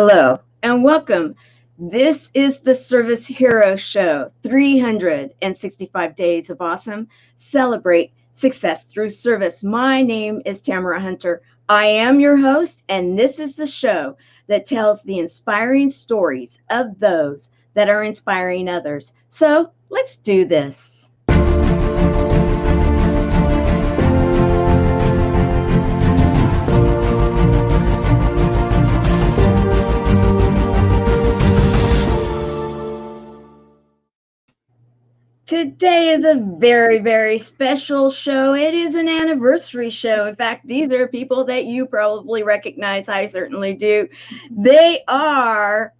Hello and welcome. This is the Service Hero Show, 365 Days of Awesome. Celebrate success through service. My name is Tamara Hunter. I am your host, and this is the show that tells the inspiring stories of those that are inspiring others. So let's do this. Today is a very, very special show. It is an anniversary show. In fact, these are people that you probably recognize. I certainly do. They are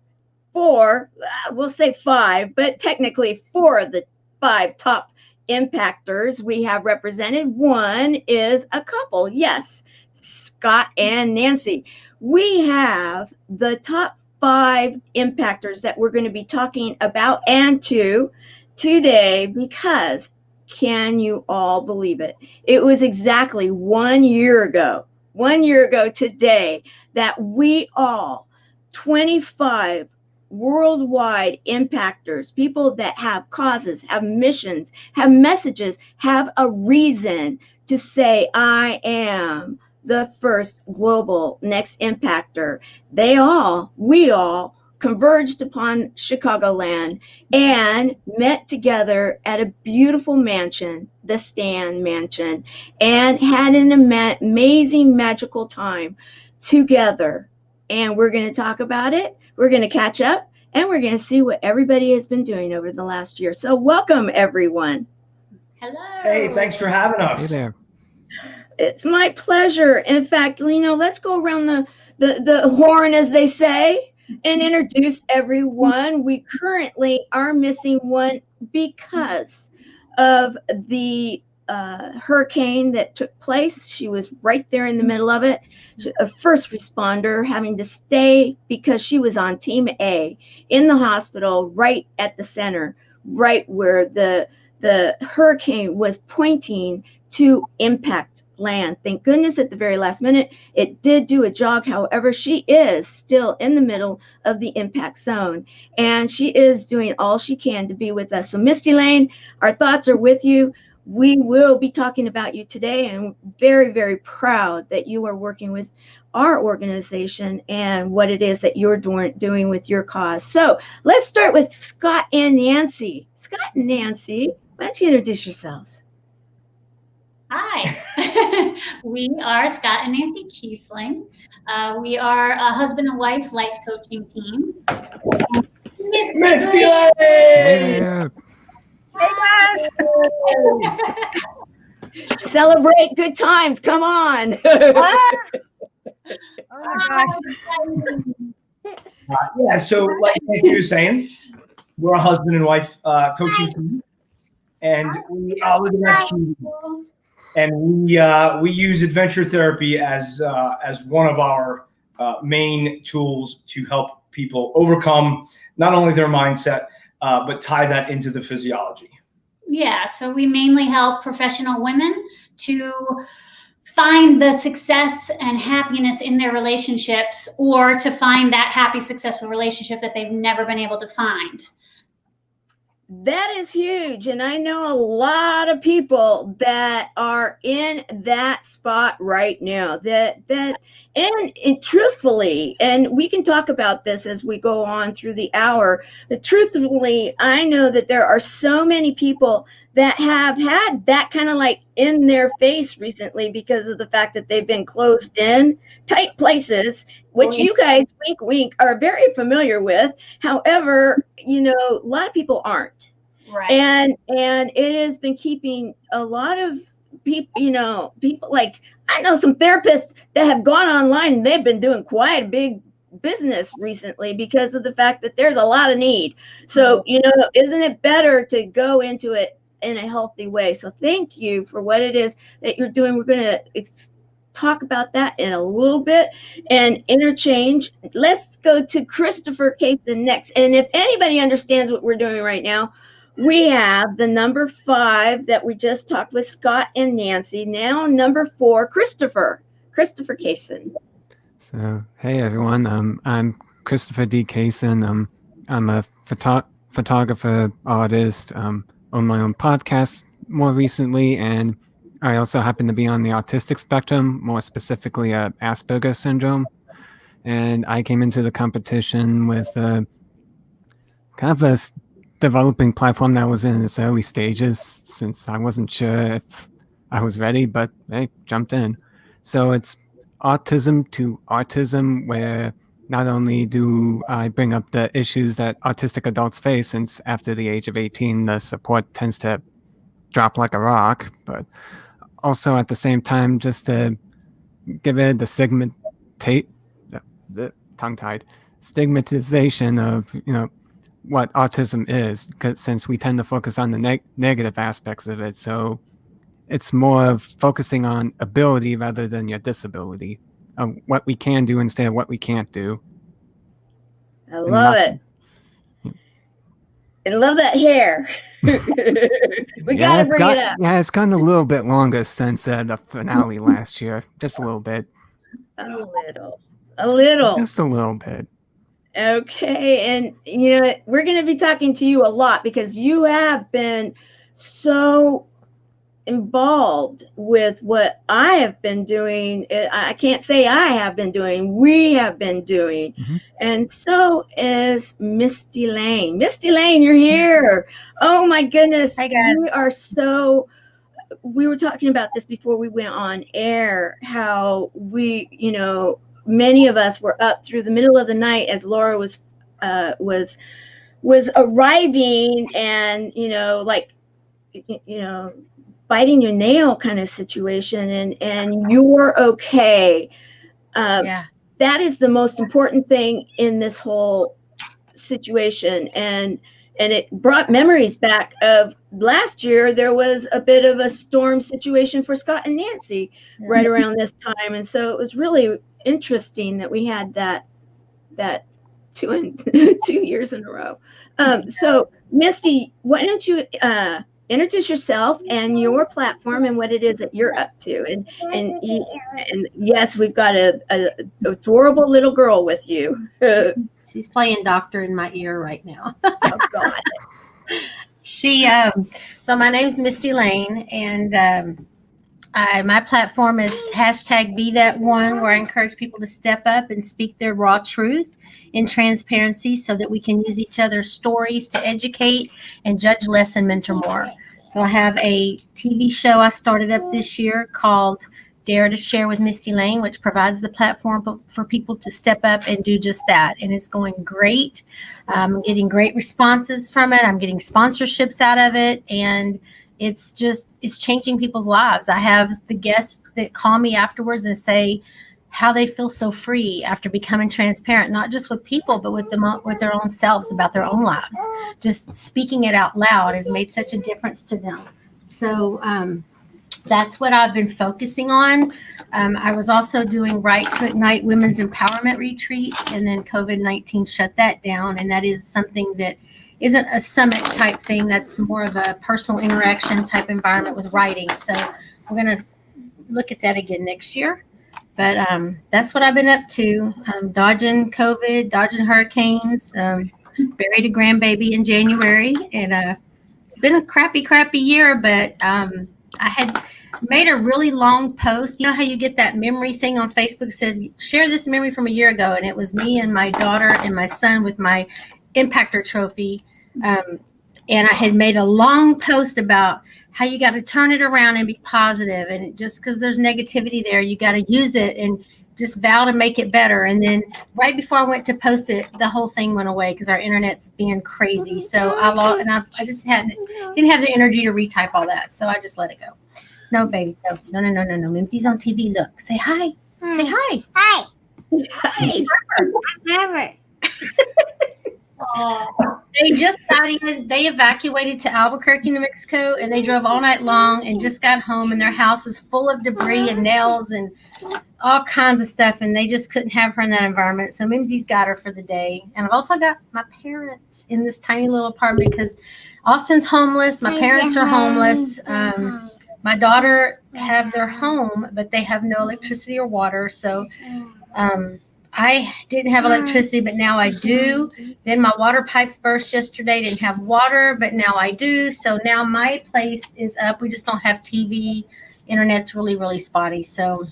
we'll say five, but technically four of the five top impactors we have represented. One is a couple. Yes, Scott and Nancy. We have the top five impactors that we're going to be talking about and to today, because can you all believe it? It was exactly 1 year ago today, that we all, 25 worldwide impactors, people that have causes, have missions, have messages, have a reason to say, I am the First Global Next Impactor. We all converged upon Chicagoland and met together at a beautiful mansion, the Stan Mansion, and had an amazing, magical time together. And we're going to talk about it. We're going to catch up, and we're going to see what everybody has been doing over the last year. So welcome, everyone. Hello. Hey, thanks for having us. Hey there. It's my pleasure. In fact, let's go around the horn, as they say, and introduce everyone. We currently are missing one because of the hurricane that took place. She was right there in the middle of it. A first responder having to stay because she was on Team A in the hospital, right at the center, right where the hurricane was pointing to impact land. Thank goodness at the very last minute it did do a jog. However, she is still in the middle of the impact zone, and she is doing all she can to be with us. So Mistie Layne, our thoughts are with you. We will be talking about you today, and very, very proud that you are working with our organization and what it is that you're doing with your cause. So let's start with Scott and Nancy. Scott and Nancy, why don't you introduce yourselves? Hi, we are Scott and Nancy Kiesling. We are a husband and wife life coaching team. Misty Layne! Hey, Hey guys! Celebrate good times. Come on. Oh my gosh. Yeah, so like Nancy was saying, we're a husband and wife coaching team, and we live in that community. And we use adventure therapy as one of our main tools to help people overcome not only their mindset, but tie that into the physiology. Yeah, so we mainly help professional women to find the success and happiness in their relationships, or to find that happy, successful relationship that they've never been able to find. That is huge. And I know a lot of people that are in that spot right now, and truthfully, and we can talk about this as we go on through the hour, but truthfully, I know that there are so many people that have had that kind of like in their face recently because of the fact that they've been closed in tight places, which you guys, wink, wink, are very familiar with. However, a lot of people aren't. Right. And it has been keeping a lot of people, people like, I know some therapists that have gone online and they've been doing quite a big business recently because of the fact that there's a lot of need. So, isn't it better to go into it in a healthy way? So thank you for what it is that you're doing. We're going to talk about that in a little bit and interchange. Let's go to Christopher Casson next. And if anybody understands what we're doing right now, we have the number 5 that we just talked with Scott and Nancy. Now number 4, Christopher Casson. So, hey everyone, I'm Christopher D. Casson. I'm a photographer, artist, own my own podcast more recently, and I also happen to be on the autistic spectrum, more specifically Asperger's syndrome. And I came into the competition with kind of a developing platform that was in its early stages, since I wasn't sure if I was ready, but hey, jumped in. So it's autism to autism, where not only do I bring up the issues that autistic adults face, since after the age of 18, the support tends to drop like a rock, but also at the same time, just to give it the tongue-tied stigmatization of, what autism is, because since we tend to focus on the negative aspects of it. So it's more of focusing on ability rather than your disability, of what we can do instead of what we can't do. I love it. I love that hair. We gotta bring it up. Yeah, it's gotten a little bit longer since the finale last year. Just a little bit. A little. Just a little bit. Okay, and we're going to be talking to you a lot because you have been so involved with what I have been doing. I can't say I have been doing, we have been doing. Mm-hmm. And so is Mistie Layne. Mistie Layne, you're here. Oh my goodness. Hi guys. We were talking about this before we went on air, how we, many of us were up through the middle of the night as Laura was arriving, and biting your nail kind of situation, and you're okay. That is the most important thing in this whole situation, and it brought memories back of last year. There was a bit of a storm situation for Scott and Nancy right around this time, and so it was really interesting that we had that 2 years in a row. So Misty, why don't you introduce yourself and your platform and what it is that you're up to, and yes, we've got a adorable little girl with you. She's playing doctor in my ear right now. Oh God. So my name's Mistie Layne, and my platform is #BeThatOne, where I encourage people to step up and speak their raw truth in transparency so that we can use each other's stories to educate and judge less and mentor more. So I have a TV show I started up this year called Dare to Share with Mistie Layne, which provides the platform for people to step up and do just that. And it's going great. I'm getting great responses from it. I'm getting sponsorships out of it. And it's changing people's lives. I have the guests that call me afterwards and say how they feel so free after becoming transparent, not just with people, but with their own selves about their own lives. Just speaking it out loud has made such a difference to them. So that's what I've been focusing on. I was also doing Right to Ignite Women's Empowerment Retreats, and then COVID-19 shut that down. And that is something that isn't a summit type thing. That's more of a personal interaction type environment with writing. So we're going to look at that again next year. But that's what I've been up to. Dodging COVID, dodging hurricanes, buried a grandbaby in January. And it's been a crappy year, but I had made a really long post. You know how you get that memory thing on Facebook, said, share this memory from a year ago. And it was me and my daughter and my son with my Impactor trophy. And I had made a long post about how you got to turn it around and be positive. And just because there's negativity there, you got to use it and just vow to make it better. And then right before I went to post it, the whole thing went away because our internet's being crazy. So I just didn't have the energy to retype all that. So I just let it go. No, baby. No. Mimsy's on TV. Look, say hi. Say hi. Hi. Hi. Never. They just got in. They evacuated to Albuquerque, New Mexico, and they drove all night long and just got home, and their house is full of debris and nails and all kinds of stuff, and they just couldn't have her in that environment. So Mimsy's got her for the day. And I've also got my parents in this tiny little apartment because Austin's homeless. My parents are homeless. My daughter have their home, but they have no electricity or water. So I didn't have electricity, but now I do. Then my water pipes burst yesterday. Didn't have water, but now I do. So now my place is up. We just don't have TV. Internet's really, really spotty. So,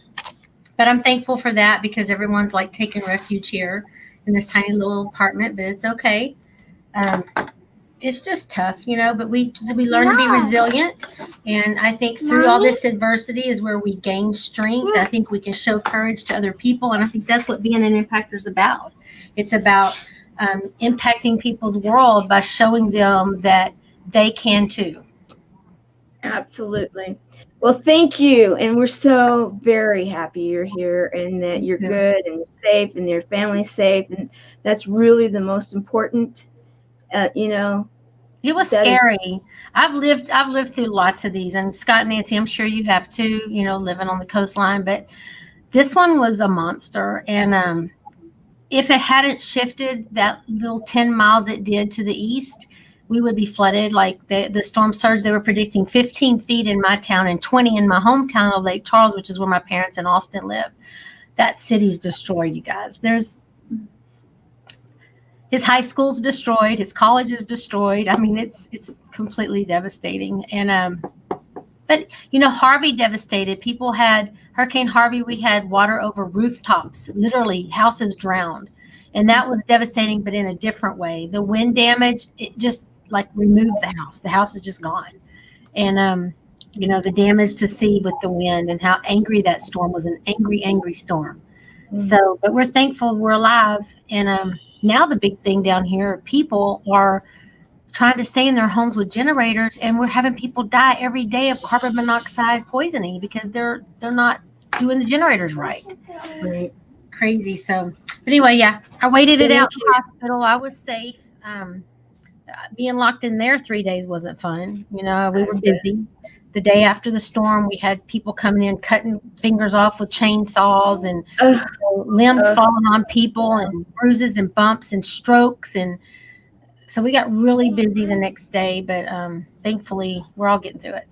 but I'm thankful for that because everyone's like taking refuge here in this tiny little apartment, but it's okay. It's just tough, but we learn to be resilient. And I think through all this adversity is where we gain strength. I think we can show courage to other people. And I think that's what being an impactor is about. It's about impacting people's world by showing them that they can too. Absolutely. Well, thank you. And we're so very happy you're here and that you're good and you're safe and your family's safe. And that's really the most important. It was scary. I've lived through lots of these, and Scott and Nancy, I'm sure you have too, living on the coastline, but this one was a monster. And if it hadn't shifted that little 10 miles it did to the east, we would be flooded. Like the storm surge, they were predicting 15 feet in my town and 20 in my hometown of Lake Charles, which is where my parents in Austin live. That city's destroyed, you guys. His high school's destroyed. His college is destroyed. I mean, it's completely devastating. And but Harvey devastated. People had Hurricane Harvey. We had water over rooftops, literally houses drowned, and that was devastating, but in a different way. The wind damage, it just like removed the house. The house is just gone, and the damage to see with the wind and how angry that storm was. An angry storm. Mm-hmm. So, but we're thankful we're alive, and now the big thing down here, people are trying to stay in their homes with generators, and we're having people die every day of carbon monoxide poisoning because they're not doing the generators right. Right. Crazy. So, but anyway, yeah, I waited it out in the hospital. I was safe. Being locked in there 3 days wasn't fun. We were busy. The day after the storm, we had people coming in, cutting fingers off with chainsaws and limbs falling on people and bruises and bumps and strokes. And so we got really busy the next day, but thankfully we're all getting through it.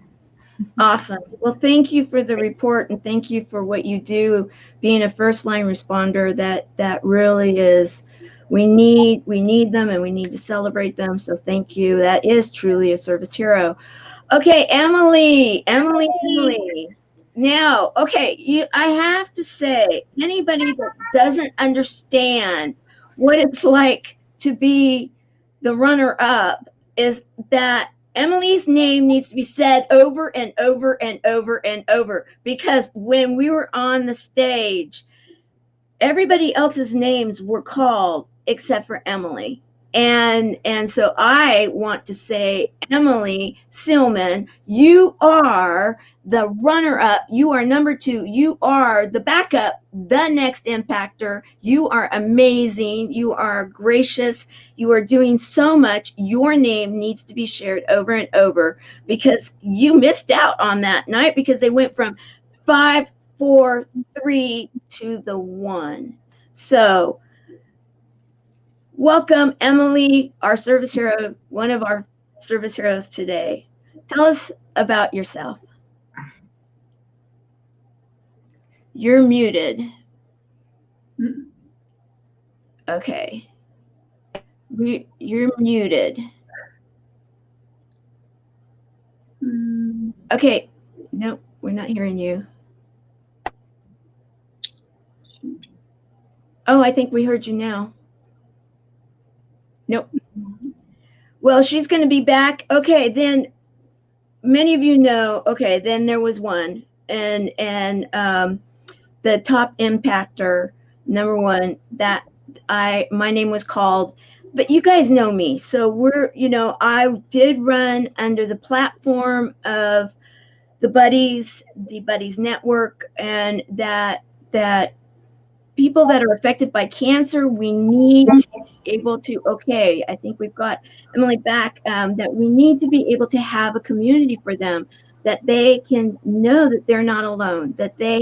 Awesome. Well, thank you for the report and thank you for what you do being a first line responder. That really is, we need them and we need to celebrate them. So thank you. That is truly a service hero. Okay, Emily. Now, okay, I have to say, anybody that doesn't understand what it's like to be the runner-up is that Emily's name needs to be said over and over and over and over, because when we were on the stage, everybody else's names were called except for Emily. And so I want to say, Emily Seelman, you are the runner-up. You are number 2. You are the backup, the next impactor. You are amazing. You are gracious. You are doing so much. Your name needs to be shared over and over because you missed out on that night because they went from 5, 4, 3 to the 1. So welcome, Emily, our service hero, one of our service heroes today. Tell us about yourself. You're muted. Okay. You're muted. Okay. No, we're not hearing you. Oh, I think we heard you now. Nope. Well, she's going to be back. Okay, then many of you know. Okay, then there was one, and the top impactor, number 1, that my name was called. But you guys know me, so I did run under the platform of the Buddies Network, and that people that are affected by cancer, we need to be able to, I think we've got Emily back, that we need to be able to have a community for them, that they can know that they're not alone, that they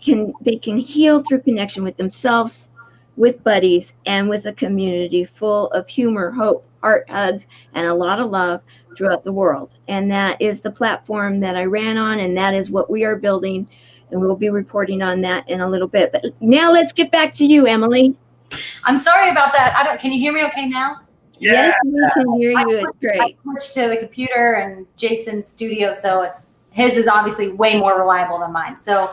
can heal through connection with themselves, with buddies, and with a community full of humor, hope, heart hugs, and a lot of love throughout the world. And that is the platform that I ran on, and that is what we are building and we'll be reporting on that in a little bit. But now let's get back to you, Emily. I'm sorry about that. Can you hear me okay now? Yes, we can hear you. It's great. I switched to the computer and Jason's studio, so his is obviously way more reliable than mine. So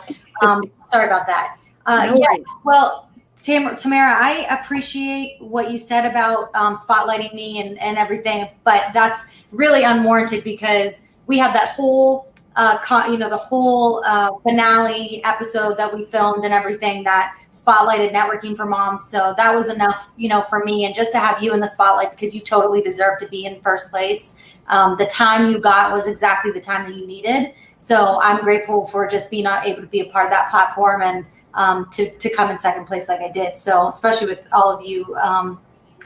sorry about that. No worries. Well, Tamara, I appreciate what you said about spotlighting me and everything, but that's really unwarranted because we have that whole the whole finale episode that we filmed and everything that spotlighted networking for moms. So that was enough, for me, and just to have you in the spotlight because you totally deserve to be in first place. The time you got was exactly the time that you needed. So I'm grateful for just being able to be a part of that platform and to come in second place like I did. So especially with all of you,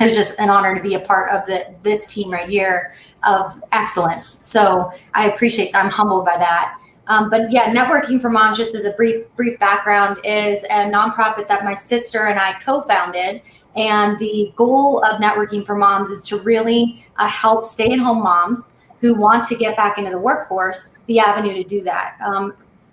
it was just an honor to be a part of this team right here of excellence. So I appreciate that. I'm humbled by that. But yeah, Networking for Moms, just as a brief background, is a nonprofit that my sister and I co-founded. And the goal of Networking for Moms is to really help stay-at-home moms who want to get back into the workforce the avenue to do that.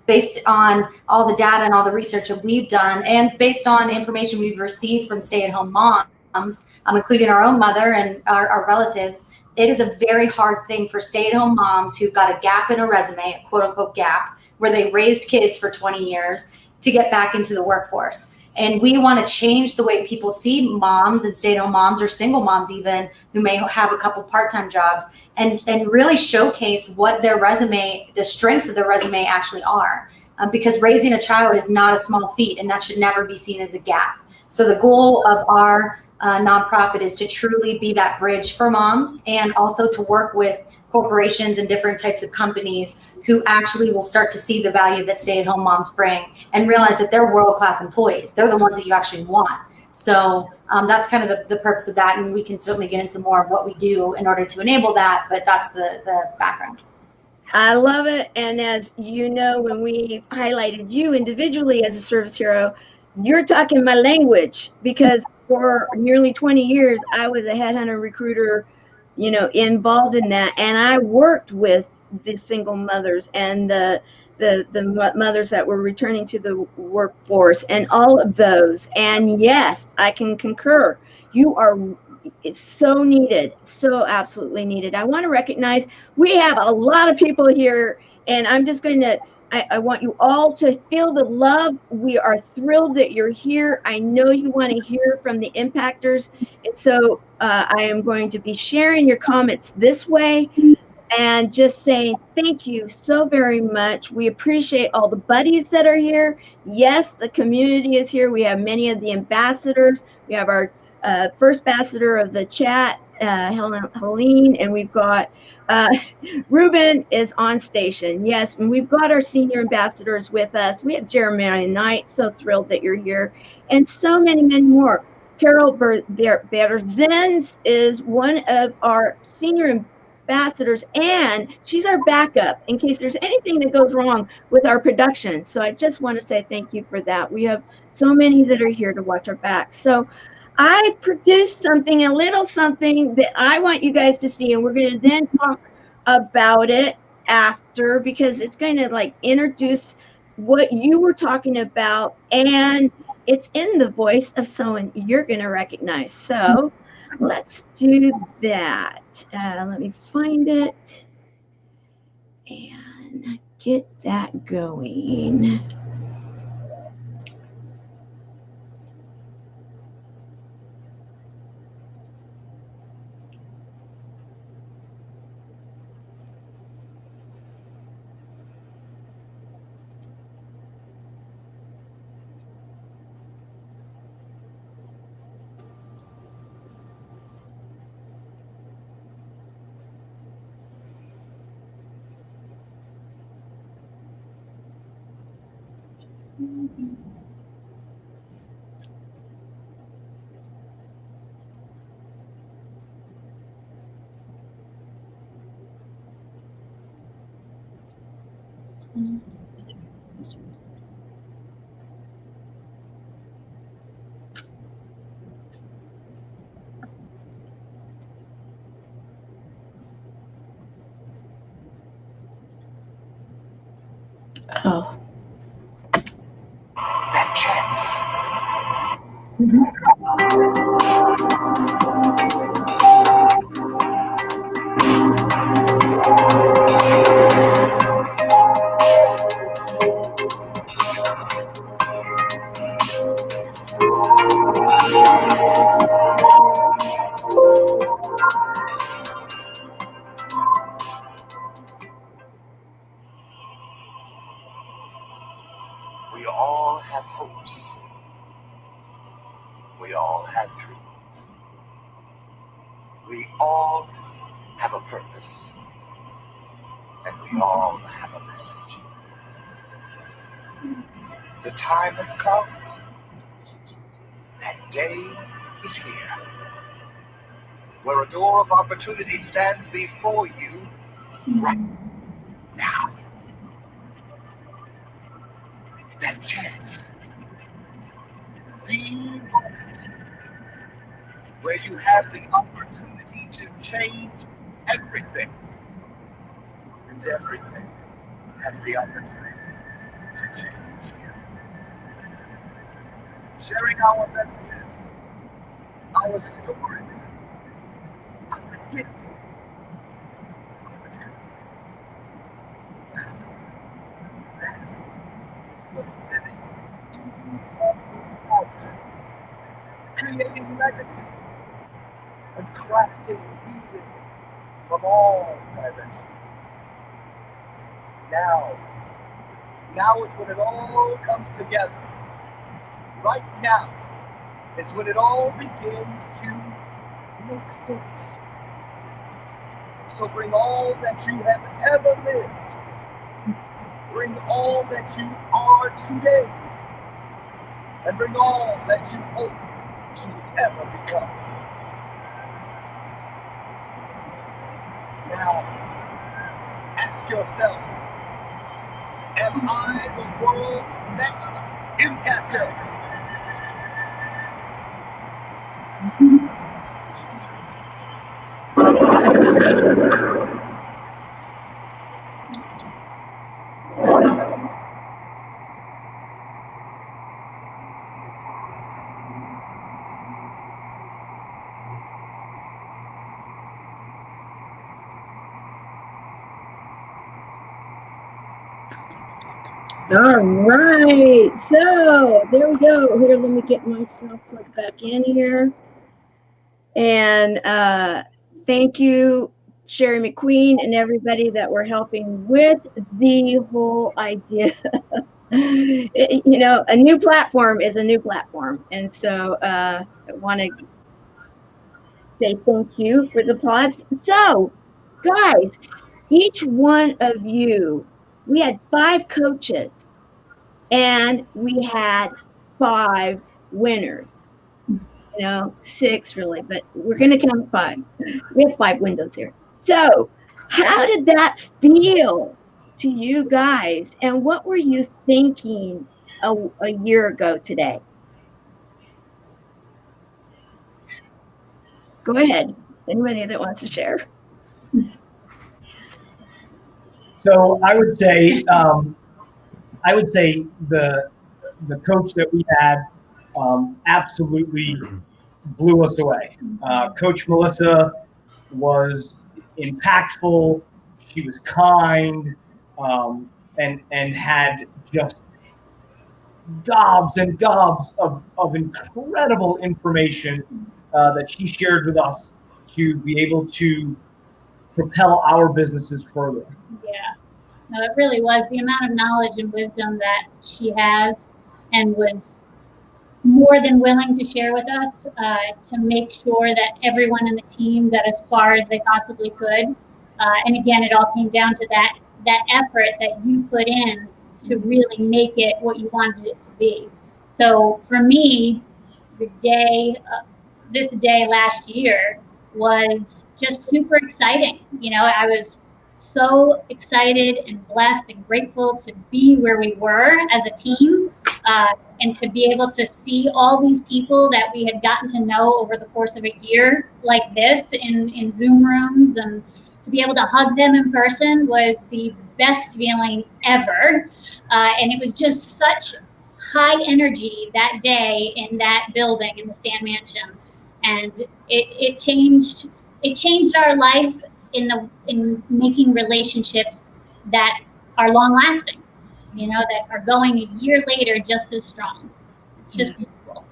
Based on all the data and all the research that we've done, and based on information we've received from stay-at-home moms, including our own mother and our relatives, it is a very hard thing for stay-at-home moms who've got a gap in a resume, a quote-unquote gap, where they raised kids for 20 years to get back into the workforce. And we want to change the way people see moms and stay-at-home moms or single moms even who may have a couple part-time jobs and really showcase what their resume, the strengths of their resume actually are. Because raising a child is not a small feat, and that should never be seen as a gap. So the goal of our nonprofit is to truly be that bridge for moms, and also to work with corporations and different types of companies who actually will start to see the value that stay-at-home moms bring and realize that they're world-class employees. They're the ones that you actually want. So that's kind of the purpose of that, and we can certainly get into more of what we do in order to enable that, but that's the background. I love it. And as you know, when we highlighted you individually as a service hero, you're talking my language, because for nearly 20 years, I was a headhunter recruiter, involved in that. And I worked with the single mothers and the mothers that were returning to the workforce and all of those. And yes, I can concur. It's so needed, so absolutely needed. I want to recognize we have a lot of people here, and I'm just going to, I want you all to feel the love. We are thrilled that you're here. I know you want to hear from the impactors. And so I am going to be sharing your comments this way and just saying thank you so very much. We appreciate all the buddies that are here. Yes, the community is here. We have many of the ambassadors. We have our first ambassador of the chat, Helene, and we've got Ruben is on station. Yes, and we've got our senior ambassadors with us. We have Jeremiah Knight, so thrilled that you're here, and so many more. Carol Berzens is one of our senior ambassadors, and she's our backup in case there's anything that goes wrong with our production. So I just want to say thank you for that. We have so many that are here to watch our back. So I produced a little something that I want you guys to see, and we're going to then talk about it after, because it's going to introduce what you were talking about, and it's in the voice of someone you're going to recognize. So let's do that. Let me find it and get that going. Oh. We all have hopes. We all have dreams. We all have a purpose. And we all have a message. The time has come. That day is here. Where a door of opportunity stands before you right now. That chance. The moment where you have the opportunity to change everything. And everything has the opportunity to change you. Sharing our messages, our stories, our gifts, our truths. That is what living out, creating legacy, and crafting healing from all directions. Now is when it all comes together. Right now is when it all begins to make sense. So bring all that you have ever lived. Bring all that you are today. And bring all that you hope to ever become. Now, ask yourself, am I the world's next impactor? All right, so there we go. Here, let me get myself plugged back in here. And thank you, Sherry McQueen, and everybody that were helping with the whole idea. You know, a new platform is a new platform. And so I want to say thank you for the applause. So, guys, each one of you, we had 5 coaches and we had 5 winners. You know, 6 really, but we're going to count 5. We have 5 windows here. So, how did that feel to you guys? And what were you thinking a year ago today? Go ahead. Anybody that wants to share? So I would say the coach that we had absolutely blew us away. Coach Melissa was impactful. She was kind, and had just gobs and gobs of incredible information that she shared with us to be able to propel our businesses further. Yeah, no, it really was the amount of knowledge and wisdom that she has and was more than willing to share with us to make sure that everyone in the team got as far as they possibly could. And again, it all came down to that effort that you put in to really make it what you wanted it to be. So for me, this day last year was just super exciting. You know, I was so excited and blessed and grateful to be where we were as a team, and to be able to see all these people that we had gotten to know over the course of a year like this in Zoom rooms, and to be able to hug them in person was the best feeling ever. And it was just such high energy that day in that building in the Stan Mansion, and it changed our life in making relationships that are long lasting, that are going a year later just as strong. It's just beautiful.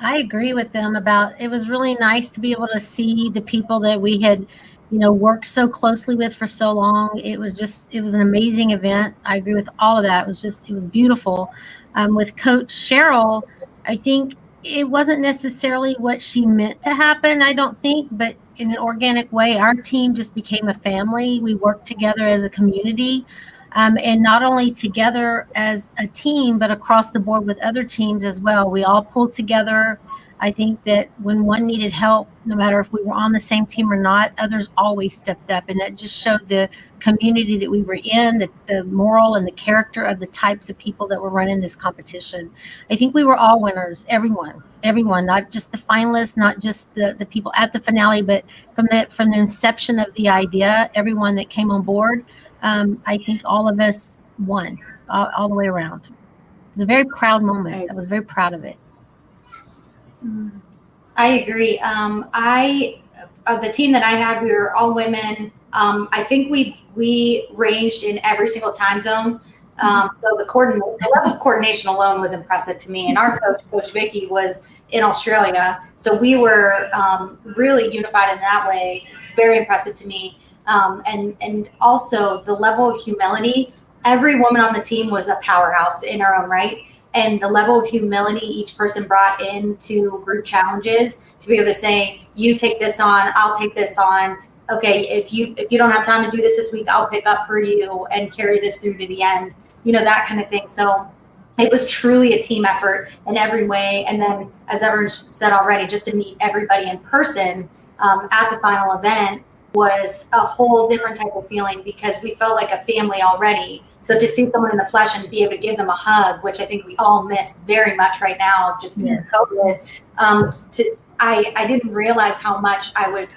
I agree with them about it was really nice to be able to see the people that we had, worked so closely with for so long. It was an amazing event. I agree with all of that. It was beautiful. With Coach Cheryl, I think it wasn't necessarily what she meant to happen, I don't think, but in an organic way, our team just became a family. We worked together as a community. And not only together as a team, but across the board with other teams as well. We all pulled together. I think that when one needed help, no matter if we were on the same team or not, others always stepped up. And that just showed the community that we were in, the moral and the character of the types of people that were running this competition. I think we were all winners, everyone, not just the finalists, not just the people at the finale, but from the inception of the idea, everyone that came on board. I think all of us won all the way around. It was a very proud moment. I was very proud of it. I agree. The team that I had, we were all women. I think we ranged in every single time zone. So the level of coordination alone was impressive to me. And our Coach Vicky, was in Australia. So we were really unified in that way. Very impressive to me. And also the level of humility. Every woman on the team was a powerhouse in her own right. And the level of humility each person brought into group challenges to be able to say, you take this on, I'll take this on. Okay, if you don't have time to do this week, I'll pick up for you and carry this through to the end. That kind of thing. So it was truly a team effort in every way. And then, as everyone said already, just to meet everybody in person at the final event was a whole different type of feeling, because we felt like a family already. So to see someone in the flesh and be able to give them a hug, which I think we all miss very much right now, just because of COVID. I didn't realize how much I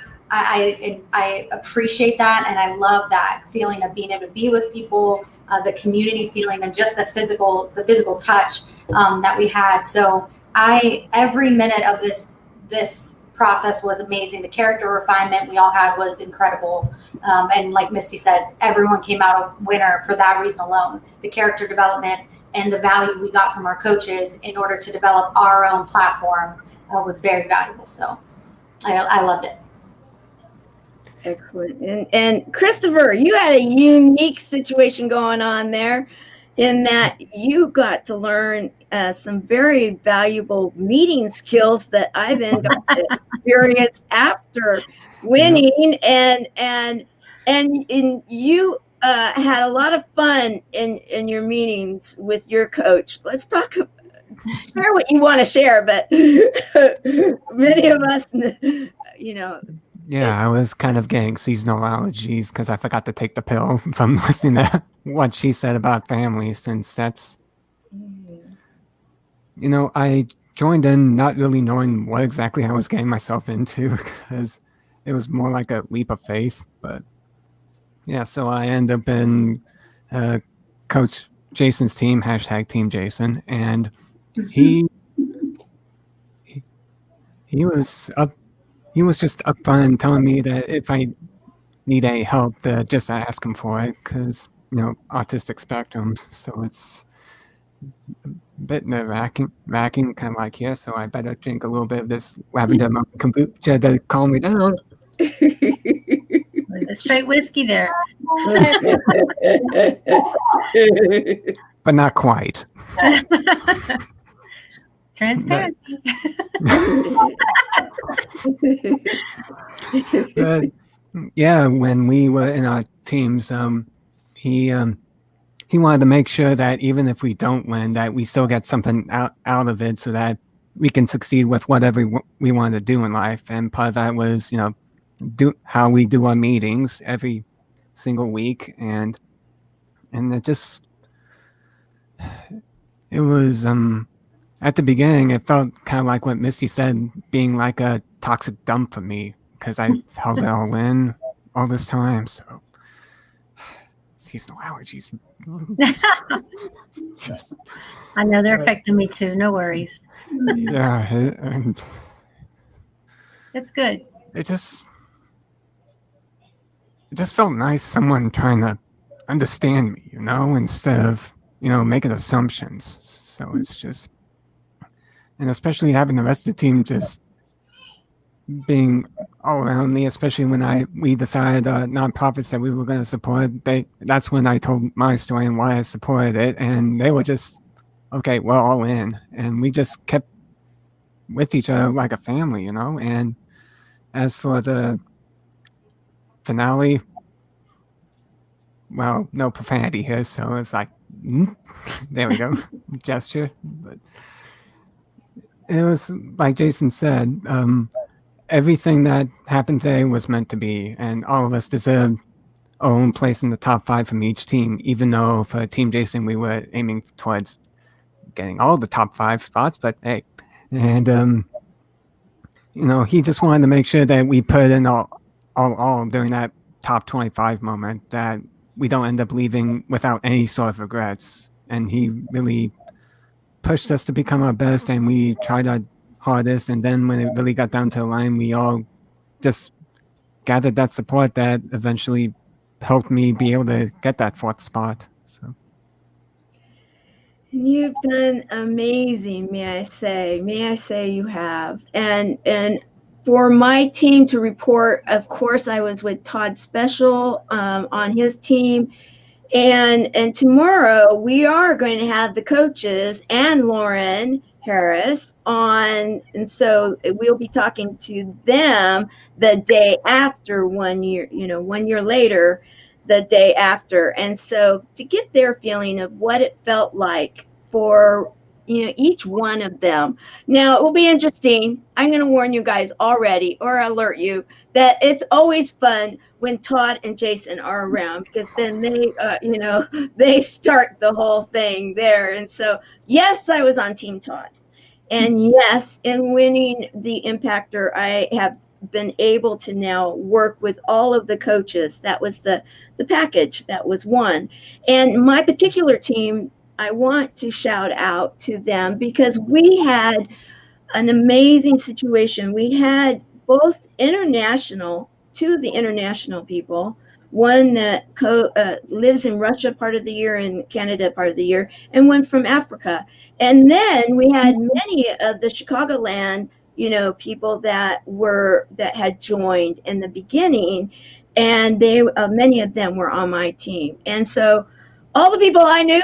appreciate that, and I love that feeling of being able to be with people, the community feeling, and just the physical touch that we had. So every minute of this process was amazing. The character refinement we all had was incredible. And like Misty said, everyone came out a winner for that reason alone. The character development and the value we got from our coaches in order to develop our own platform was very valuable. So I loved it. Excellent. And Christopher, you had a unique situation going on there, in that you got to learn some very valuable meeting skills that I then got to experience after winning. And you had a lot of fun in your meetings with your coach. Let's talk. Share what you want to share, but many of us, Yeah, I was kind of getting seasonal allergies because I forgot to take the pill from listening to what she said about family, since that's, I joined in not really knowing what exactly I was getting myself into, because it was more like a leap of faith. But yeah, so I ended up in Coach Jason's team, #Team Jason, and he was up. He was just upfront and telling me that if I need any help, to just ask him for it, because autistic spectrum, so it's a bit nerve-wracking, kind of like here. So I better drink a little bit of this lavender kombucha to calm me down. There's a straight whiskey there, but not quite. Transparency. But yeah, when we were in our teams, he wanted to make sure that even if we don't win, that we still get something out of it, so that we can succeed with whatever we want to do in life. And part of that was, do how we do our meetings every single week, and it was at the beginning, it felt kind of like what Misty said, being like a toxic dump for me, because I held it all in all this time. So seasonal allergies. I know they're affecting me too. No worries. Yeah, and That's good. it just felt nice, someone trying to understand me, instead of, making assumptions. So it's just, and especially having the rest of the team just being all around me, especially when we decided nonprofits that we were going to support. That's when I told my story and why I supported it, and they were just, okay, we're all in, and we just kept with each other like a family, And as for the finale, well, no profanity here, so it's like, there we go, gesture. But it was like Jason said. Everything that happened today was meant to be, and all of us deserve our own place in the top 5 from each team, even though for Team Jason, we were aiming towards getting all the top 5 spots, but hey. And, he just wanted to make sure that we put in all during that top 25 moment, that we don't end up leaving without any sort of regrets. And he really pushed us to become our best, and we tried our hardest, and then when it really got down to the line, we all just gathered that support that eventually helped me be able to get that 4th spot. So you've done amazing, may I say you have. And for my team to report, of course, I was with Todd Special on his team. And tomorrow we are going to have the coaches and Lauren Harris on, and so we'll be talking to them the day after 1 year, 1 year later, the day after. And so to get their feeling of what it felt like for each one of them. Now it will be interesting. I'm going to warn you guys already, or alert you, that it's always fun when Todd and Jason are around, because then they, they start the whole thing there. And so, yes, I was on Team Todd. And yes, in winning the Impactor, I have been able to now work with all of the coaches. That was the package that was won. And my particular team, I want to shout out to them because we had an amazing situation. We had both two of the international people, one that lives in Russia part of the year and Canada part of the year, and one from Africa. And then we had many of the Chicagoland, people that had joined in the beginning, and many of them were on my team. And so all the people I knew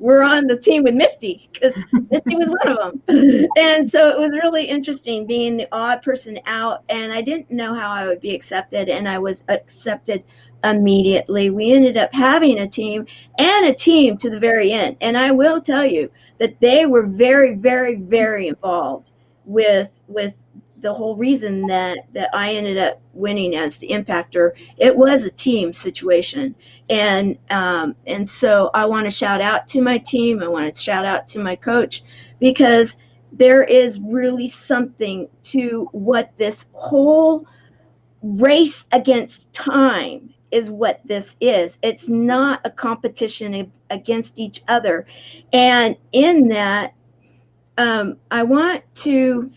were on the team with Misty, because Misty was one of them. And so it was really interesting being the odd person out, and I didn't know how I would be accepted, and I was accepted immediately. We ended up having a team to the very end. And I will tell you that they were very, very, very involved with the whole reason that I ended up winning as the Impactor. It was a team situation. And so I want to shout out to my team. I want to shout out to my coach, because there is really something to what this whole race against time is, what this is. It's not a competition against each other. And in that, I want to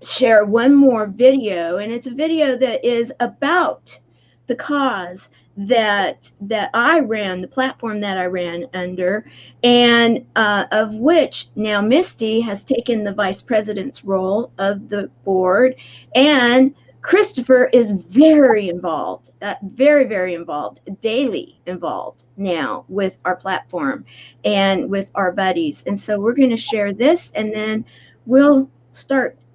share one more video, and it's a video that is about the cause that I ran, the platform that I ran under, and of which now Misty has taken the vice president's role of the board, and Christopher is very involved, very, very involved, daily involved now with our platform and with our buddies. And so we're going to share this, and then we'll start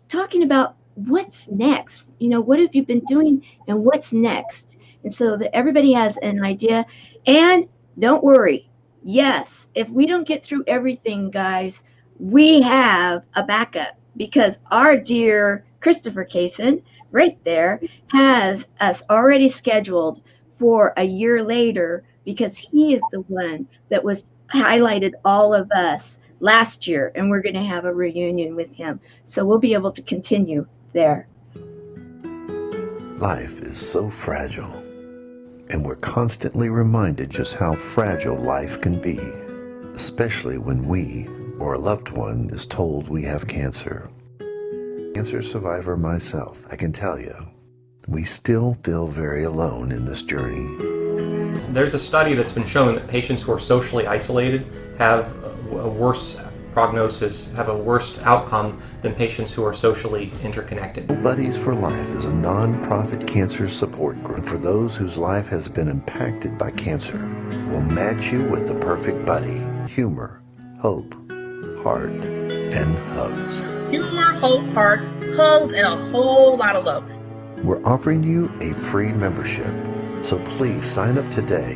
talking about what's next. What have you been doing and what's next? And so that everybody has an idea. And don't worry. Yes, if we don't get through everything, guys, we have a backup, because our dear Christopher Casson right there has us already scheduled for a year later, because he is the one that was highlighted all of us last year, and we're going to have a reunion with him. So we'll be able to continue there. Life is so fragile. and we're constantly reminded just how fragile life can be, especially when we or a loved one is told we have cancer. Cancer survivor myself, I can tell you, we still feel very alone in this journey. There's a study that's been showing that patients who are socially isolated have a worse prognosis, have a worse outcome than patients who are socially interconnected. Buddies for Life is a non-profit cancer support group for those whose life has been impacted by cancer. We'll match you with the perfect buddy. Humor, hope, heart, and hugs. Humor, hope, heart, hugs, and a whole lot of love. We're offering you a free membership, so please sign up today.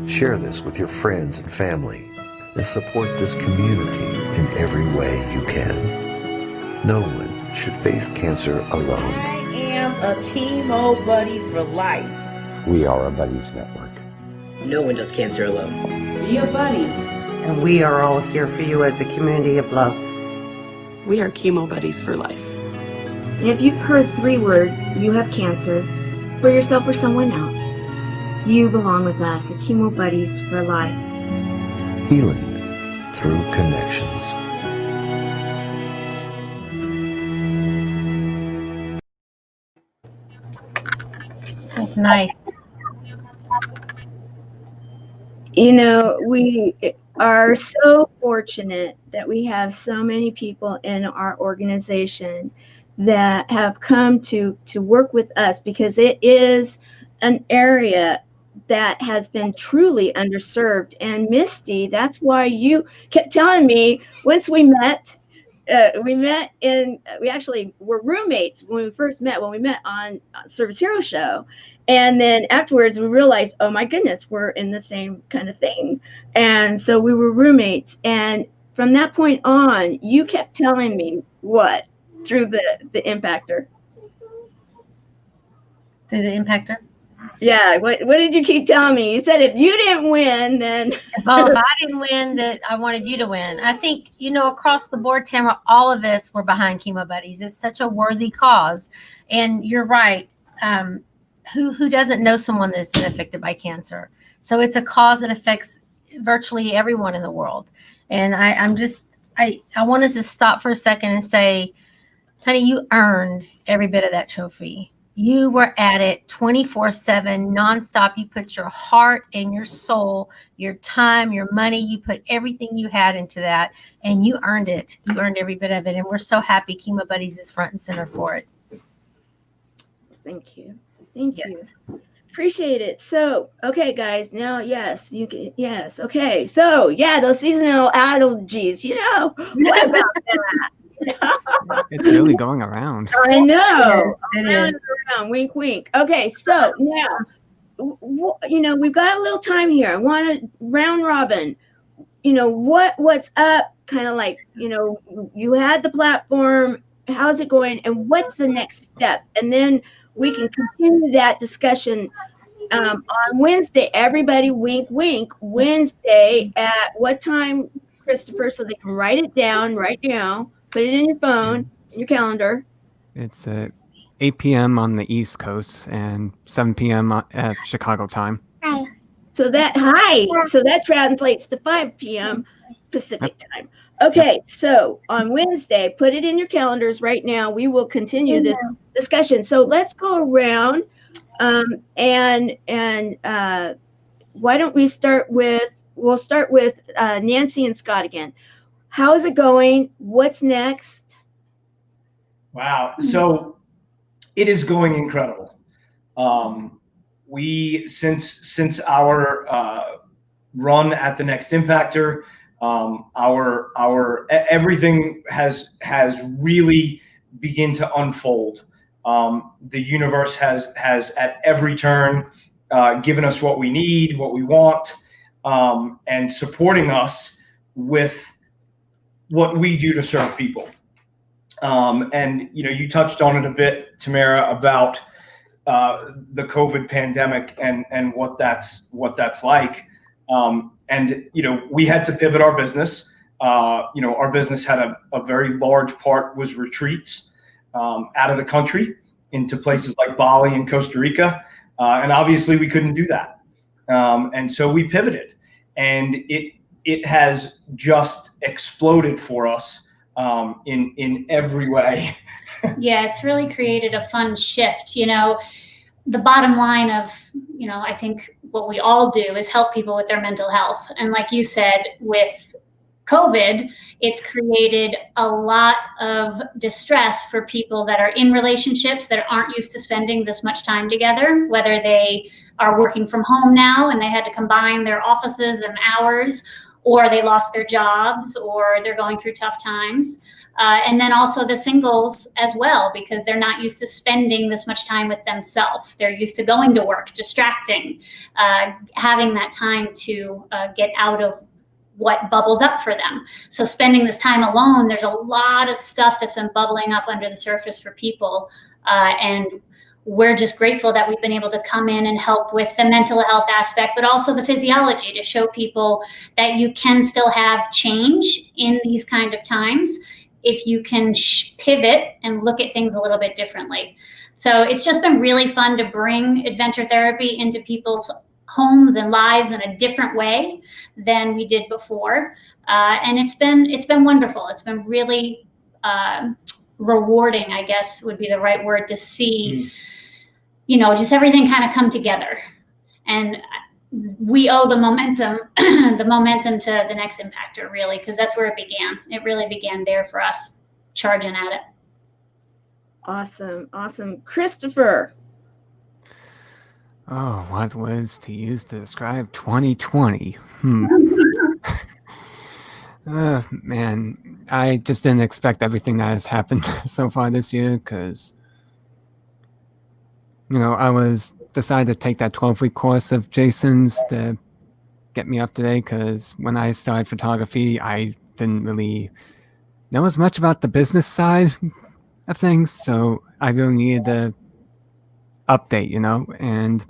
Share this with your friends and family, and support this community in every way you can. No one should face cancer alone. I am a Chemo buddy for life. We are a buddies network. No one does cancer alone. Be a buddy. And we are all here for you as a community of love. We are Chemo buddies for life. And if you've heard 3 words, you have cancer, for yourself or someone else, you belong with us at Chemo Buddies for Life. Healing through connections. That's nice. You know, we are so fortunate that we have so many people in our organization that have come to work with us, because it is an area that has been truly underserved. And Misty, that's why you kept telling me once we actually were roommates when we first met, when we met on Service Hero Show. And then afterwards we realized, oh my goodness, we're in the same kind of thing. And so we were roommates. And from that point on, you kept telling me what? Through the impactor. Through the impactor? Yeah. What did you keep telling me? You said if you didn't win, then. Oh, if I didn't win, that I wanted you to win. I think, across the board, Tamara, all of us were behind Chemo Buddies. It's such a worthy cause. And you're right. Who doesn't know someone that's been affected by cancer? So it's a cause that affects virtually everyone in the world. And I want us to stop for a second and say, honey, you earned every bit of that trophy. You were at it 24/7, nonstop. You put your heart and your soul, your time, your money, you put everything you had into that, and you earned it. You earned every bit of it. And we're so happy Chemo Buddies is front and center for it. Thank you. Thank you. Appreciate it. So, okay, guys, now, yes, you can, yes. Okay. So, yeah, those seasonal allergies, what about that? It's really going around. I know. It Around is. and around. Wink, wink. Okay, so now, we've got a little time here. I want to round robin. What's up? Kind of like, you had the platform. How's it going? And what's the next step? And then we can continue that discussion on Wednesday. Everybody, wink, wink. Wednesday at what time, Christopher? So they can write it down right now. Put it in your phone, in your calendar. It's 8 p.m. on the East Coast and 7 p.m. at Chicago time. So that translates to 5 p.m. Pacific time. Okay, so on Wednesday, put it in your calendars right now. We will continue this discussion. So let's go around, and why don't we start with? We'll start with Nancy and Scott again. How is it going? What's next? Wow. So it is going incredible. We since our run at the Next Impactor, our everything has really begun to unfold. The universe has at every turn given us what we need, what we want, and supporting us with what we do to serve people. And you touched on it a bit, Tamara, about the COVID pandemic and what that's like. And we had to pivot our business. Our business had a very large part was retreats out of the country into places like Bali and Costa Rica. And obviously we couldn't do that. And so we pivoted, and it has just exploded for us in every way. Yeah, it's really created a fun shift. The bottom line of, I think what we all do is help people with their mental health. And like you said, with COVID, it's created a lot of distress for people that are in relationships that aren't used to spending this much time together, whether they are working from home now and they had to combine their offices and hours, or they lost their jobs, or they're going through tough times. And then also the singles as well, because they're not used to spending this much time with themselves. They're used to going to work, distracting, having that time to get out of what bubbles up for them. So spending this time alone, there's a lot of stuff that's been bubbling up under the surface for people. And we're just grateful that we've been able to come in and help with the mental health aspect, but also the physiology, to show people that you can still have change in these kind of times if you can pivot and look at things a little bit differently. So it's just been really fun to bring adventure therapy into people's homes and lives in a different way than we did before. And it's been wonderful. It's been really rewarding, I guess would be the right word, to see, just everything kind of come together. And we owe the momentum to the Next Impactor, really, because that's where it began. It really began there for us, charging at it. Awesome. Christopher. Oh, what words to use to describe 2020? Man, I just didn't expect everything that has happened so far this year, because, I decided to take that 12-week course of Jason's to get me up to date, because when I started photography, I didn't really know as much about the business side of things, so I really needed the update, and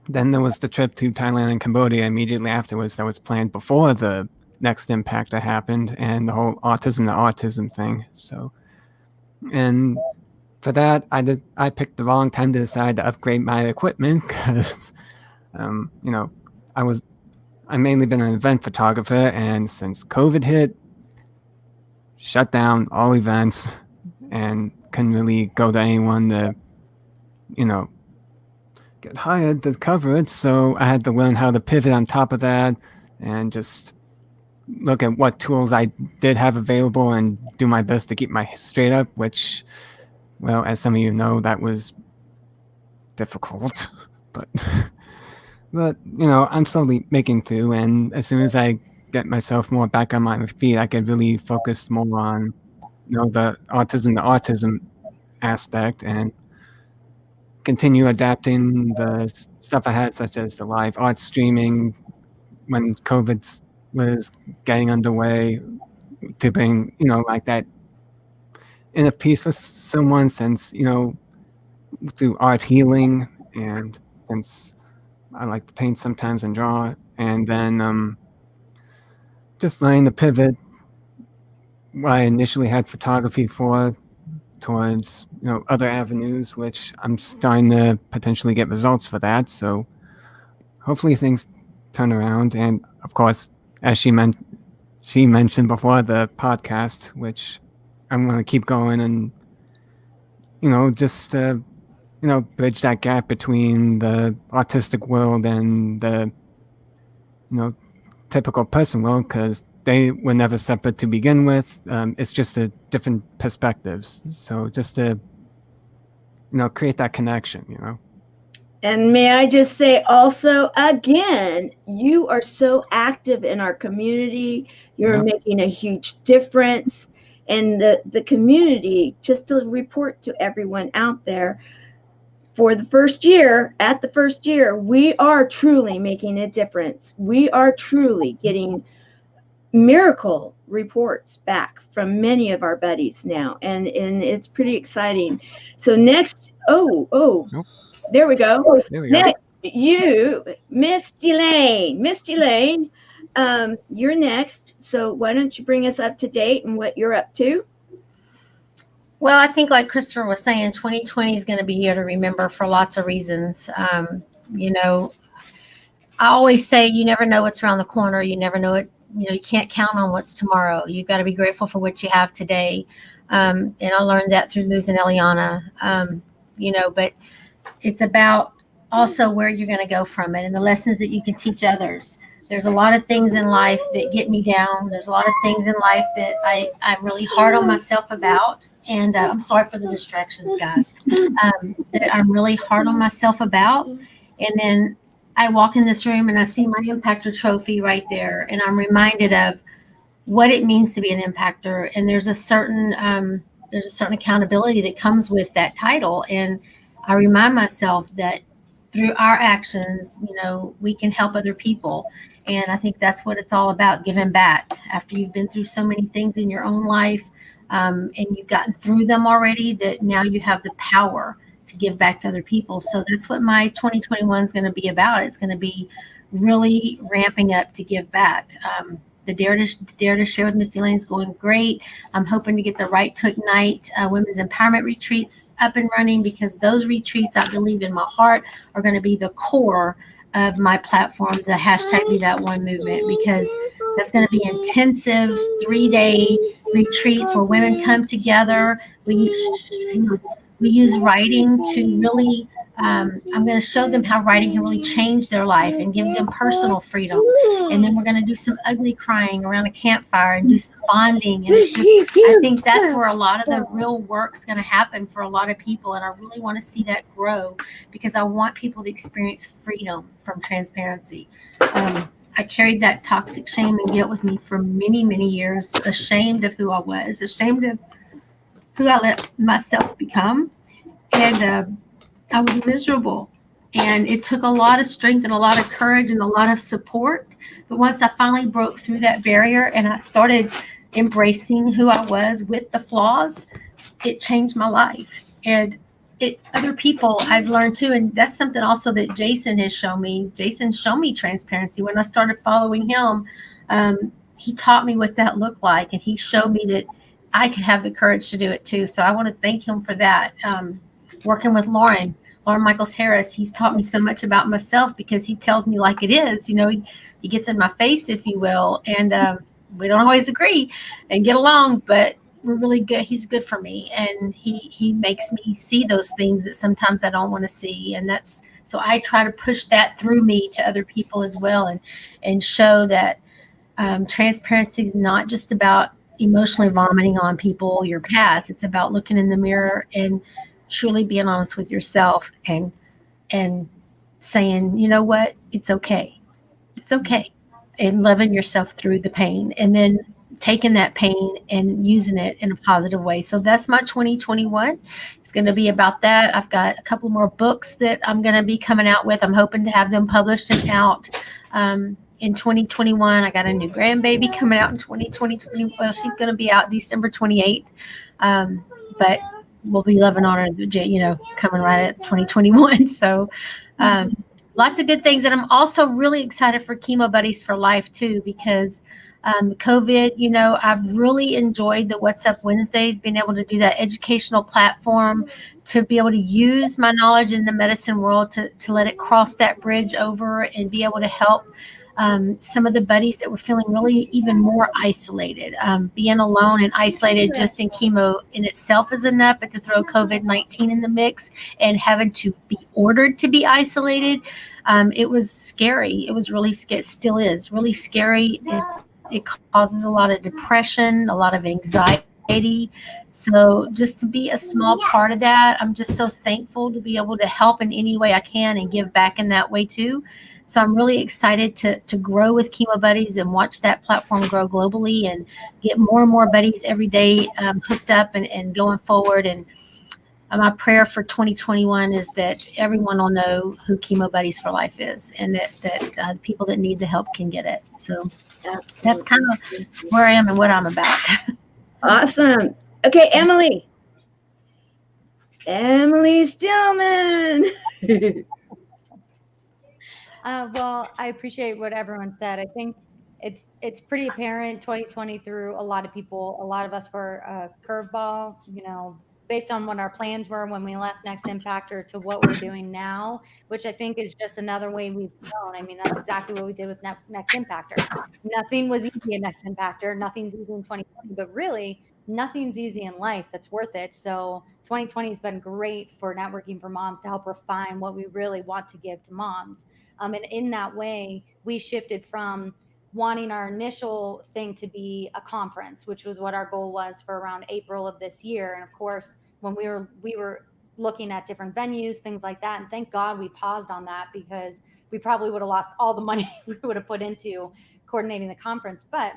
then there was the trip to Thailand and Cambodia immediately afterwards that was planned before the Next Impactor happened, and the whole autism thing. So, and for that, I picked the wrong time to decide to upgrade my equipment, because, I've mainly been an event photographer, and since COVID hit, shut down all events, and couldn't really go to anyone to, get hired to cover it. So I had to learn how to pivot on top of that, and just look at what tools I did have available and do my best to keep my head straight up, which, well, as some of you know, that was difficult, but I'm slowly making through, and as soon as I get myself more back on my feet, I could really focus more on, the autism aspect, and continue adapting the stuff I had, such as the live art streaming when COVID was getting underway, to bring, like that in a piece for someone, since, through art healing, and since I like to paint sometimes and draw, and then just learning to pivot what I initially had photography for towards, other avenues, which I'm starting to potentially get results for that. So hopefully things turn around. And of course, as she mentioned before, the podcast, which I'm going to keep going, and, just, bridge that gap between the autistic world and the, typical person world, because they were never separate to begin with. It's just a different perspectives. So just to, create that connection, And may I just say also, again, you are so active in our community. You're making a huge difference. And the community, just to report to everyone out there, for the first year, we are truly making a difference. We are truly getting miracle reports back from many of our buddies now, and it's pretty exciting. So next, there we go. Next, you, Mistie Layne, you're next. So why don't you bring us up to date and what you're up to? Well, I think like Christopher was saying, 2020 is going to be here to remember for lots of reasons. You know, I always say you never know what's around the corner. You never know it. You know, you can't count on what's tomorrow. You've got to be grateful for what you have today. And I learned that through losing Eliana. You know, but it's about also where you're going to go from it and the lessons that you can teach others. There's a lot of things in life that get me down. There's a lot of things in life that I'm really hard on myself about. And I'm sorry for the distractions, guys. That I'm really hard on myself about. And then I walk in this room and I see my impactor trophy right there. And I'm reminded of what it means to be an impactor. And there's a certain accountability that comes with that title. And I remind myself that through our actions, you know, we can help other people. And I think that's what it's all about, giving back after you've been through so many things in your own life, and you've gotten through them already, that now you have the power to give back to other people. So that's what my 2021 is going to be about. It's going to be really ramping up to give back. The Dare to Share with Mistie Layne is going great. I'm hoping to get the Right to Ignite women's empowerment retreats up and running, because those retreats, I believe in my heart, are going to be the core of my platform, the hashtag Be That One movement, because that's going to be intensive 3-day retreats where women come together. We use writing to really, I'm going to show them how writing can really change their life and give them personal freedom. And then we're going to do some ugly crying around a campfire and do some bonding. And it's just, I think that's where a lot of the real work's going to happen for a lot of people. And I really want to see that grow, because I want people to experience freedom from transparency. I carried that toxic shame and guilt with me for many, many years, ashamed of who I was, ashamed of who I let myself become. And I was miserable. And it took a lot of strength and a lot of courage and a lot of support. But once I finally broke through that barrier and I started embracing who I was with the flaws, it changed my life. And other people I've learned too. And that's something also that Jason has shown me. Jason showed me transparency. When I started following him, he taught me what that looked like. And he showed me that I could have the courage to do it too. So I want to thank him for that. Working with Lauren Michaels Harris, he's taught me so much about myself, because he tells me like it is. You know, he gets in my face, if you will, and we don't always agree and get along, but we're really good. He's good for me, and he makes me see those things that sometimes I don't want to see, and that's so I try to push that through me to other people as well, and show that transparency is not just about emotionally vomiting on people, your past. It's about looking in the mirror and truly being honest with yourself and saying, you know what, it's okay, and loving yourself through the pain, and then taking that pain and using it in a positive way. So that's my 2021. It's going to be about that. I've got a couple more books that I'm going to be coming out with. I'm hoping to have them published and out in 2021. I got a new grandbaby coming out in 2020. Well, she's going to be out December 28th. But we'll be loving on her, you know, coming right at 2021. So lots of good things. And I'm also really excited for Chemo Buddies for Life too, because COVID, you know, I've really enjoyed the What's Up Wednesdays, being able to do that educational platform, to be able to use my knowledge in the medicine world to let it cross that bridge over and be able to help some of the buddies that were feeling really even more isolated. Being alone and isolated just in chemo in itself is enough, but to throw COVID-19 in the mix and having to be ordered to be isolated, it was scary. It was really scary, still is really scary. It causes a lot of depression, a lot of anxiety. So just to be a small part of that, I'm just so thankful to be able to help in any way I can and give back in that way too. So I'm really excited to grow with Chemo Buddies and watch that platform grow globally and get more and more buddies every day hooked up and going forward. And my prayer for 2021 is that everyone will know who Chemo Buddies for Life is, and that people that need the help can get it. So that's kind of where I am and what I'm about. Awesome. Okay, Emily Stillman. Well, I appreciate what everyone said. I think it's pretty apparent 2020 threw a lot of people, a lot of us, for a curveball. You know, based on what our plans were when we left Next Impactor to what we're doing now, which I think is just another way we've grown. I mean, that's exactly what we did with Next Impactor. Nothing was easy in Next Impactor. Nothing's easy in 2020, but really nothing's easy in life that's worth it. So 2020 has been great for networking for moms to help refine what we really want to give to moms. And in that way, we shifted from wanting our initial thing to be a conference, which was what our goal was for around April of this year. And of course, when we were looking at different venues, things like that, and thank God we paused on that, because we probably would have lost all the money we would have put into coordinating the conference. But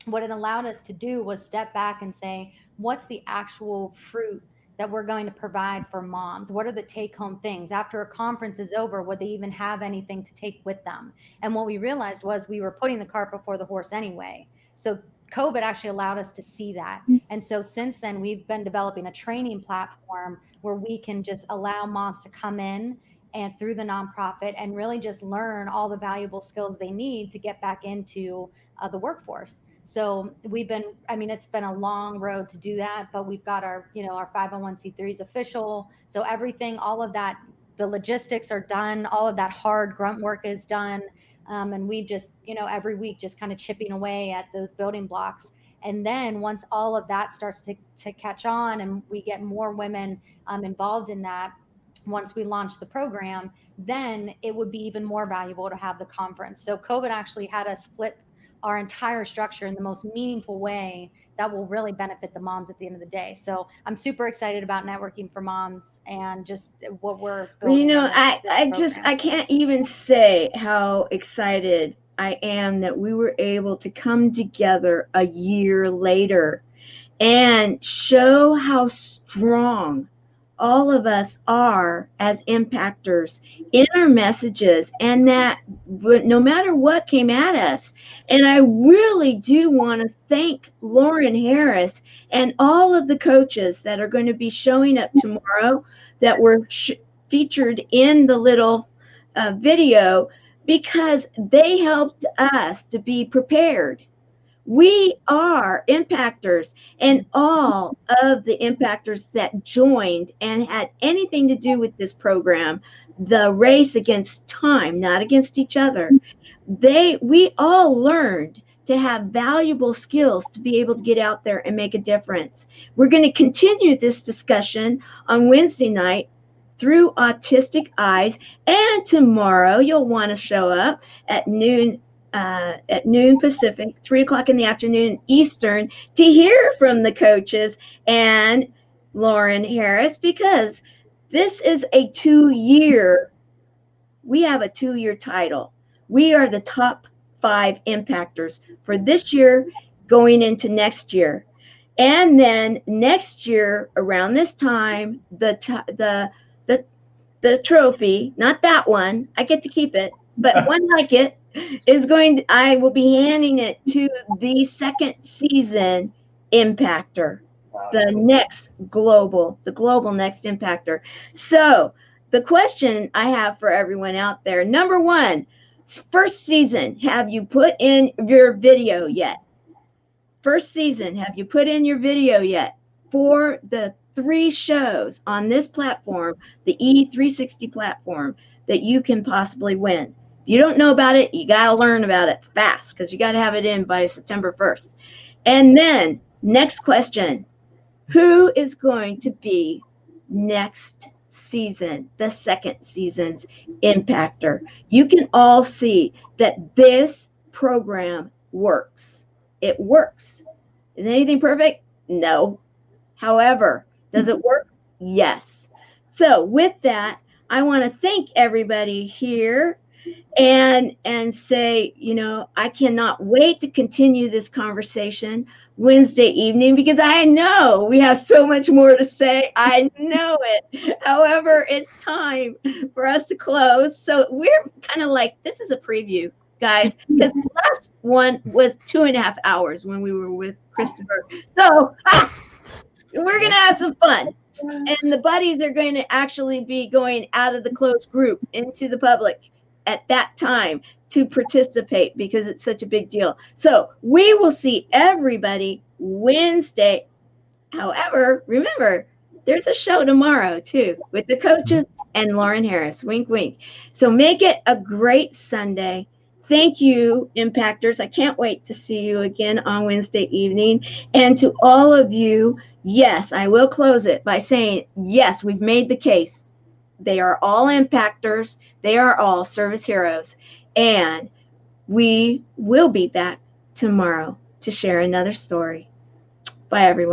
what it allowed us to do was step back and say, what's the actual fruit that we're going to provide for moms? What are the take-home things? After a conference is over, would they even have anything to take with them? And what we realized was we were putting the cart before the horse anyway. So COVID actually allowed us to see that. And so since then, we've been developing a training platform where we can just allow moms to come in and through the nonprofit and really just learn all the valuable skills they need to get back into the workforce. So it's been a long road to do that, but we've got our 501c3s official. So everything, all of that, the logistics are done. All of that hard grunt work is done. And we've just, every week just kind of chipping away at those building blocks. And then once all of that starts to catch on and we get more women involved in that, once we launch the program, then it would be even more valuable to have the conference. So COVID actually had us flip our entire structure in the most meaningful way that will really benefit the moms at the end of the day. So I'm super excited about networking for moms and just what we're building. I can't even say how excited I am that we were able to come together a year later and show how strong all of us are as impactors in our messages, and that no matter what came at us. And I really do want to thank Lauren Harris and all of the coaches that are going to be showing up tomorrow that were featured in the little video, because they helped us to be prepared. We are impactors, and all of the impactors that joined and had anything to do with this program, the race against time, not against each other, we all learned to have valuable skills to be able to get out there and make a difference. We're going to continue this discussion on Wednesday night through Autistic Eyes, and tomorrow you'll want to show up at noon Pacific, 3:00 in the afternoon Eastern, to hear from the coaches and Lauren Harris, because this is a 2-year, we have a 2-year title. We are the top 5 impactors for this year going into next year. And then next year around this time, the trophy, not that one, I get to keep it, but one like it, I will be handing it to the second season impactor, the global Next Impactor. So the question I have for everyone out there, number 1, first season, have you put in your video yet? First season, have you put in your video yet for the 3 shows on this platform, the E360 platform, that you can possibly win? If you don't know about it, you got to learn about it fast, because you got to have it in by September 1st. And then next question, who is going to be next season, the second season's impactor? You can all see that this program works. It works. Is anything perfect? No. However, does it work? Yes. So with that, I want to thank everybody here and say, I cannot wait to continue this conversation Wednesday evening, because I know we have so much more to say. I know it. However, it's time for us to close. So we're kind of like, this is a preview, guys, because the last one was 2.5 hours when we were with Christopher. So we're going to have some fun. And the buddies are going to actually be going out of the closed group into the public at that time to participate, because it's such a big deal. So we will see everybody Wednesday. However, remember, there's a show tomorrow too with the coaches and Lauren Harris. Wink, wink. So make it a great Sunday. Thank you, Impactors. I can't wait to see you again on Wednesday evening. And to all of you, yes, I will close it by saying, yes, we've made the case. They are all Impactors. They are all service heroes. And we will be back tomorrow to share another story. Bye, everyone.